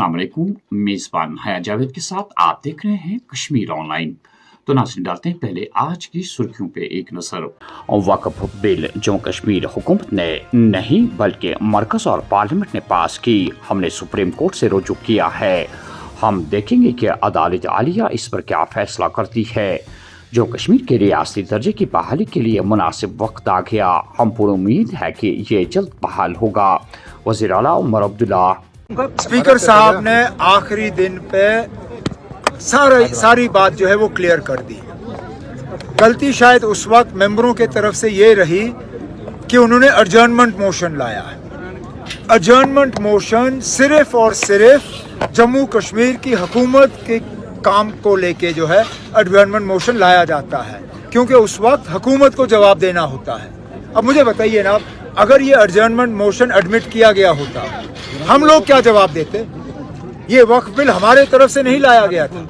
अस्सलाम वालेकुम। मेज़बान हया जावेद के साथ आप देख रहे हैं कश्मीर ऑनलाइन। तो नाज़रीन, डालते हैं पहले आज की सुर्खियों पे एक नज़र। वक्फ बिल जम्मू कश्मीर हुकूमत ने नहीं बल्कि मरकज़ और पार्लियामेंट ने पास की। हमने सुप्रीम कोर्ट से रुजू किया है। हम देखेंगे कि अदालत आलिया इस पर क्या फैसला करती है। जम्मू कश्मीर के रियासती दर्जे की बहाली के लिए मुनासिब वक्त आ गया। हम पूरी उम्मीद है कि ये जल्द बहाल होगा। वज़ीर आला उमर अब्दुल्ला। स्पीकर साहब ने आखिरी दिन पे सारी बात जो है वो क्लियर कर दी। गलती शायद उस वक्त मेंबरों के तरफ से ये रही कि उन्होंने एडजर्नमेंट मोशन लाया। एडजर्नमेंट मोशन सिर्फ और सिर्फ जम्मू कश्मीर की हुकूमत के काम को लेके जो है एडजर्नमेंट मोशन लाया जाता है, क्योंकि उस वक्त हुकूमत को जवाब देना होता है। अब मुझे बताइए ना, अगर ये एडजर्नमेंट मोशन एडमिट किया गया होता, हम लोग क्या जवाब देते? ये वक्फ बिल हमारे तरफ से नहीं लाया गया था।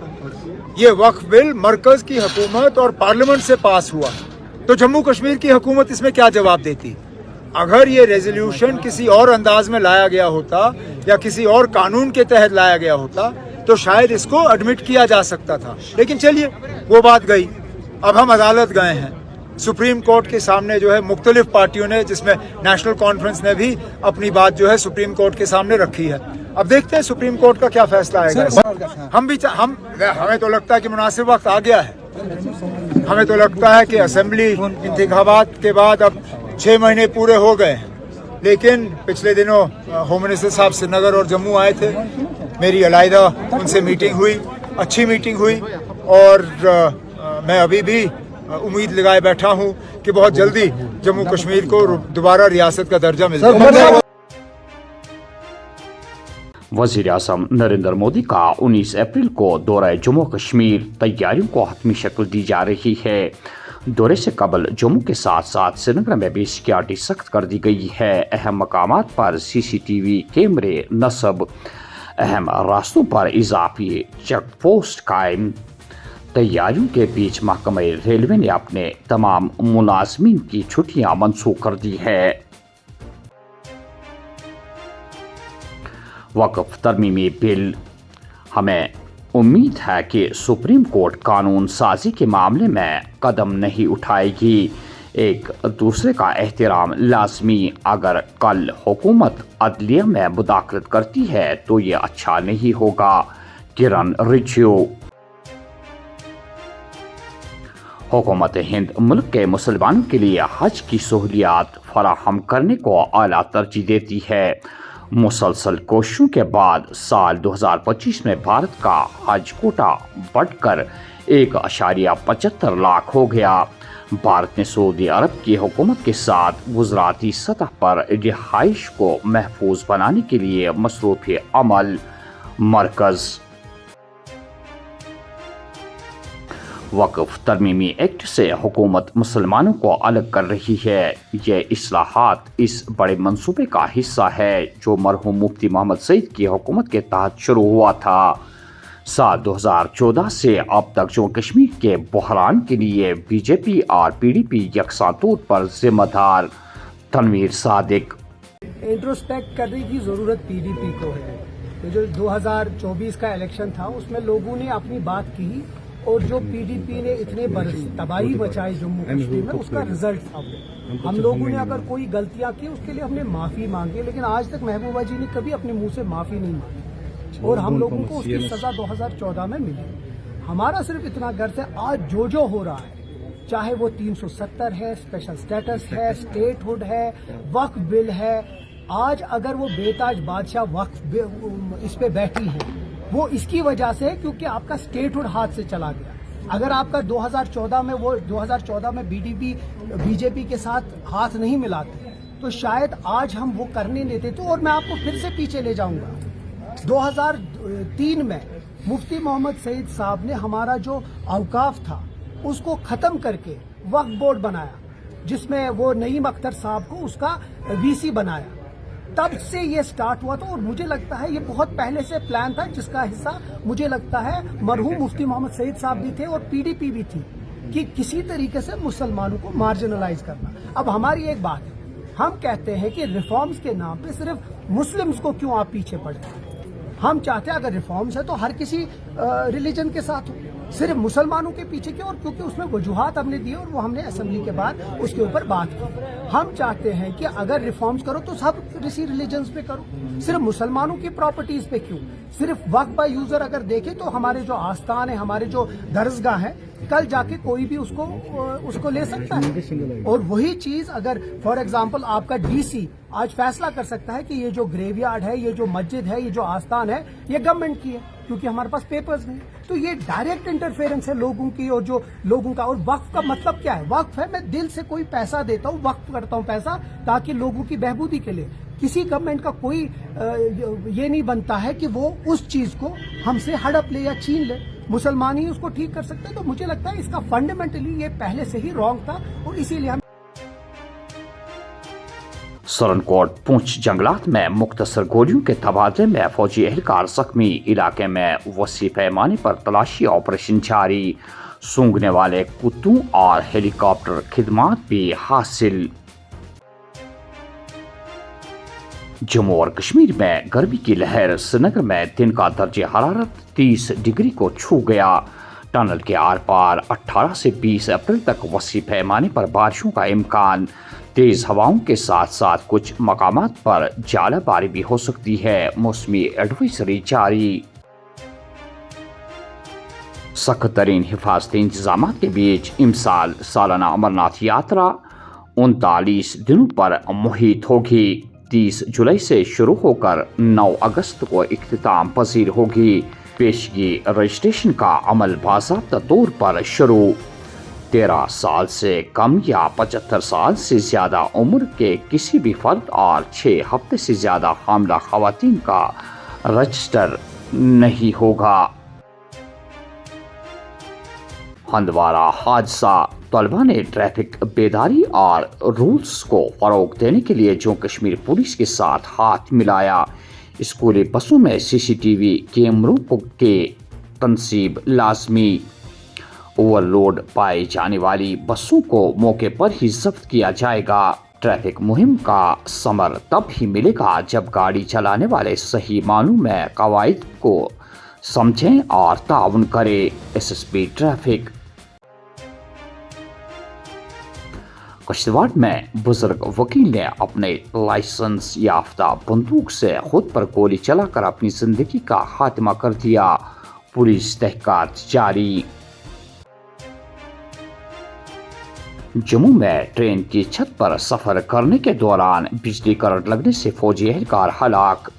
ये वक्फ बिल मरकज की हुकूमत और पार्लियामेंट से पास हुआ, तो जम्मू कश्मीर की हुकूमत इसमें क्या जवाब देती? अगर ये रेजोल्यूशन किसी और अंदाज में लाया गया होता या किसी और कानून के तहत लाया गया होता तो शायद इसको एडमिट किया जा सकता था। लेकिन चलिए, वो बात गई। अब हम अदालत गए हैं, सुप्रीम कोर्ट के सामने जो है मुख्तलिफ पार्टियों ने, जिसमें नेशनल कॉन्फ्रेंस ने भी अपनी बात जो है सुप्रीम कोर्ट के सामने रखी है। अब देखते हैं सुप्रीम कोर्ट का क्या फैसला आएगा। हमें तो लगता है कि मुनासिब वक्त आ गया है। हमें तो लगता है कि असेंबली इंतखाबात के बाद अब 6 महीने पूरे हो गए। लेकिन पिछले दिनों होम मिनिस्टर साहब श्रीनगर और जम्मू आए थे। मेरी अलहदा उनसे मीटिंग हुई, अच्छी मीटिंग हुई, और मैं अभी भी उम्मीद लगाए बैठा हूं कि बहुत जल्दी जम्मू कश्मीर को दोबारा रियासत का दर्जा मिल जाए। वज़ीर आज़म नरेंद्र मोदी का 19 अप्रैल को दौरा जम्मू कश्मीर, तैयारियों को हतमी शक्ल दी जा रही है। दौरे से कबल जम्मू के साथ साथ श्रीनगर में भी सिक्योरिटी सख्त कर दी गई है। अहम मकामात पर CCTV कैमरे नस्ब, अहम रास्तों पर इजाफी चेक पोस्ट कायम। तैयारियों के बीच महकमा रेलवे ने अपने तमाम मुलाजमीन की छुट्टियां मनसूख कर दी है। वक्फ तरमीमी बिल। हमें उम्मीद है कि सुप्रीम कोर्ट कानून साजी के मामले में कदम नहीं उठाएगी। एक दूसरे का एहतराम लाजमी। अगर कल हुकूमत अदलिया में मुदाखलत करती है तो ये अच्छा नहीं होगा। किरण रिजिजू। हुकूमत हिंद मुल्क के मुसलमानों के लिए हज की सहूलियात फराहम करने को आला तरजीह देती है। मुसलसल कोशिशों के बाद साल 2025 में भारत का हज कोटा बढ़कर 1.75 लाख हो गया। भारत ने सऊदी अरब की हुकूमत के साथ गुजराती सतह पर रिहाइश को महफूज बनाने के लिए मसरूफ़ अमल। मरकज़। वक्फ तरमीमी एक्ट से हुकूमत मुसलमानों को अलग कर रही है। ये इस्लाहात इस बड़े मंसूबे का हिस्सा है जो मरहूम मुफ्ती मोहम्मद सईद की हुकूमत के तहत शुरू हुआ था। साल 2014 से अब तक जम्मू कश्मीर के बहरान के लिए BJP और PDP यकसा तौर पर जिम्मेदार। तनवीर सादिक। इंट्रोस्पेक्ट करने की जरूरत PDP को है। तो जो 2024 का इलेक्शन था उसमें लोगों ने अपनी बात की, और जो PDP ने इतने बरस तबाही मचाई जम्मू कश्मीर में, उसका रिजल्ट था वो। हम लोगों ने अगर कोई गलतियां की उसके लिए हमने माफी मांगी, लेकिन आज तक महबूबा जी ने कभी अपने मुंह से माफी नहीं मांगी, और हम लोगों को उसकी सजा 2014 में मिली। हमारा सिर्फ इतना गर्ज है, आज जो हो रहा है, चाहे वो 370 है, स्पेशल स्टेटस है, स्टेटहुड है, वक्फ बिल है, आज अगर वो बेताज बादशाह वक्फ इस पे बैठी है वो इसकी वजह से क्योंकि आपका स्टेटहुड हाथ से चला गया। अगर आपका 2014 में वो 2014 में BJP के साथ हाथ नहीं मिलाते तो शायद आज हम वो करने नहीं देते। और मैं आपको फिर से पीछे ले जाऊंगा। 2003 में मुफ्ती मोहम्मद सईद साहब ने हमारा जो औकाफ था उसको खत्म करके वक्फ बोर्ड बनाया, जिसमें वो नईम अख्तर साहब को उसका VC बनाया। तब से ये स्टार्ट हुआ था, और मुझे लगता है ये बहुत पहले से प्लान था, जिसका हिस्सा मुझे लगता है मरहूम मुफ्ती मोहम्मद सईद साहब भी थे और PDP भी थी, कि किसी तरीके से मुसलमानों को मार्जिनलाइज करना। अब हमारी एक बात है, हम कहते हैं कि रिफॉर्म्स के नाम पे सिर्फ मुस्लिम्स को क्यों आप पीछे पड़े। ہم چاہتے ہیں اگر ریفارمز ہے تو ہر کسی ریلیجن کے ساتھ ہو, صرف مسلمانوں کے پیچھے کیوں, اور کیونکہ اس میں وجوہات ہم نے دی اور وہ ہم نے اسمبلی کے بعد اس کے اوپر بات کی. ہم چاہتے ہیں کہ اگر ریفارمز کرو تو سب کسی ریلیجنز پہ کرو, صرف مسلمانوں کی پراپرٹیز پہ کیوں. صرف وقف بائی یوزر اگر دیکھیں تو ہمارے جو آستان ہیں, ہمارے جو درسگاہ ہیں, کل جا کے کوئی بھی اس کو لے سکتا ہے. اور وہی چیز اگر فار ایگزامپل آپ کا ڈی سی آج فیصلہ کر سکتا ہے کہ یہ جو گریو یارڈ ہے, یہ جو مسجد ہے, یہ جو آستان ہے, یہ گورنمنٹ کی ہے کیونکہ ہمارے پاس پیپرز نہیں, تو یہ ڈائریکٹ انٹرفیئرنس ہے لوگوں کی اور جو لوگوں کا. اور وقف کا مطلب کیا ہے؟ وقف ہے میں دل سے کوئی پیسہ دیتا ہوں, وقف کرتا ہوں پیسہ تاکہ لوگوں کی بہبودی کے لیے. کسی گورنمنٹ کا کوئی یہ نہیں بنتا ہے کہ وہ اس چیز کو ہم سے ہڑپ لے یا چھین لے. مسلمان ہی اس کو ٹھیک کر سکتے ہیں. تو مجھے لگتا ہے اس کا فنڈامنٹلی یہ پہلے سے ہی رانگ تھا اور اسی لیے ہم سرنکوٹ پونچھ جنگلات میں مختصر گولیوں کے تبادلے میں فوجی اہلکار زخمی. علاقے میں وسیع پیمانے پر تلاشی آپریشن جاری. سونگھنے والے کتوں اور ہیلی کاپٹر خدمات بھی حاصل. جموں اور کشمیر میں گرمی کی لہر. سری نگر میں دن کا درجہ حرارت 30 ڈگری کو چھو گیا. ٹنل کے آر پار 18 سے 20 اپریل تک وسیع پیمانے پر بارشوں کا امکان. تیز ہواؤں کے ساتھ ساتھ کچھ مقامات پر ژالہ باری بھی ہو سکتی ہے. موسمی ایڈوائزری جاری. سخت ترین حفاظتی انتظامات کے بیچ امسال سالانہ امرناتھ یاترا 39 دنوں پر محیط ہوگی. 30 جولائی سے شروع ہو کر 9 اگست کو اختتام پذیر ہوگی. پیشگی رجسٹریشن کا عمل باضابطہ طور پر شروع. 13 سال سے کم یا 75 سال سے زیادہ عمر کے کسی بھی فرد اور 6 ہفتے سے زیادہ حاملہ خواتین کا رجسٹر نہیں ہوگا. ہندوارہ حادثہ. طلبہ نے ٹریفک بیداری اور رولز کو فروغ دینے کے لیے جموں کشمیر پولیس کے ساتھ ہاتھ ملایا. اسکولی بسوں میں CCTV کیمروں کے تنصیب لازمی. اوور لوڈ پائی جانے والی بسوں کو موقع پر ہی ضبط کیا جائے گا. ٹریفک مہم کا ثمر تب ہی ملے گا جب گاڑی چلانے والے صحیح معنوں میں قواعد کو سمجھیں اور تعاون کریں. SSP traffic. کشتواڑ میں بزرگ وکیل نے اپنے لائسنس یافتہ بندوق سے خود پر گولی چلا کر اپنی زندگی کا خاتمہ کر دیا. پولیس تحقیقات جاری. جموں میں ٹرین کی چھت پر سفر کرنے کے دوران بجلی کرنٹ لگنے سے فوجی اہلکار ہلاک.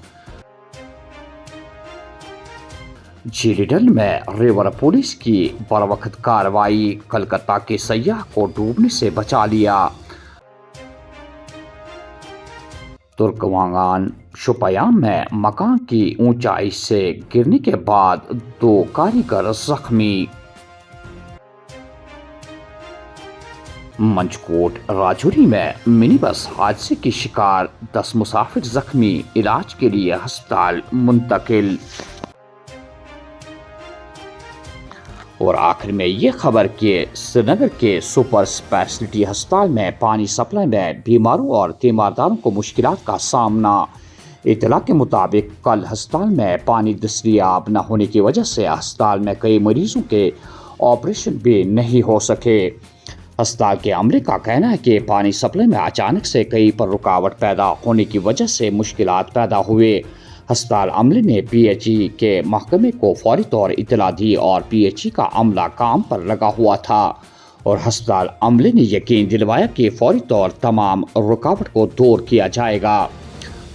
جھیلی ڈل میں ریور پولیس کی بروقت کارروائی. کلکتہ کے سیاح کو ڈوبنے سے بچا لیا. ترکمانگان شوپیان میں مکان کی اونچائی سے گرنے کے بعد 2 کاریگر زخمی. منجکوٹ راجوری میں منی بس حادثے کی شکار. 10 مسافر زخمی. علاج کے لیے ہسپتال منتقل. اور آخر میں یہ خبر کہ سری نگر کے سپر اسپیشلٹی ہسپتال میں پانی سپلائی میں بیماروں اور تیمارداروں کو مشکلات کا سامنا. اطلاع کے مطابق کل ہسپتال میں پانی دستیاب نہ ہونے کی وجہ سے ہسپتال میں کئی مریضوں کے آپریشن بھی نہیں ہو سکے. ہسپتال کے عملے کا کہنا ہے کہ پانی سپلائی میں اچانک سے کئی پر رکاوٹ پیدا ہونے کی وجہ سے مشکلات پیدا ہوئے. ہسپتال عملے نے PHE کے محکمے کو فوری طور اطلاع دی اور PHE کا عملہ کام پر لگا ہوا تھا اور ہسپتال عملے نے یقین دلوایا کہ فوری طور تمام رکاوٹ کو دور کیا جائے گا.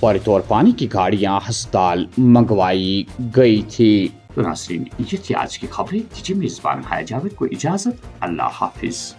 فوری طور پانی کی گاڑیاں ہسپتال منگوائی گئی تھی. ناظرین یہ تھی آج کی خبریں. دیجیے میزبان حیا جاوید کو اجازت. اللہ حافظ.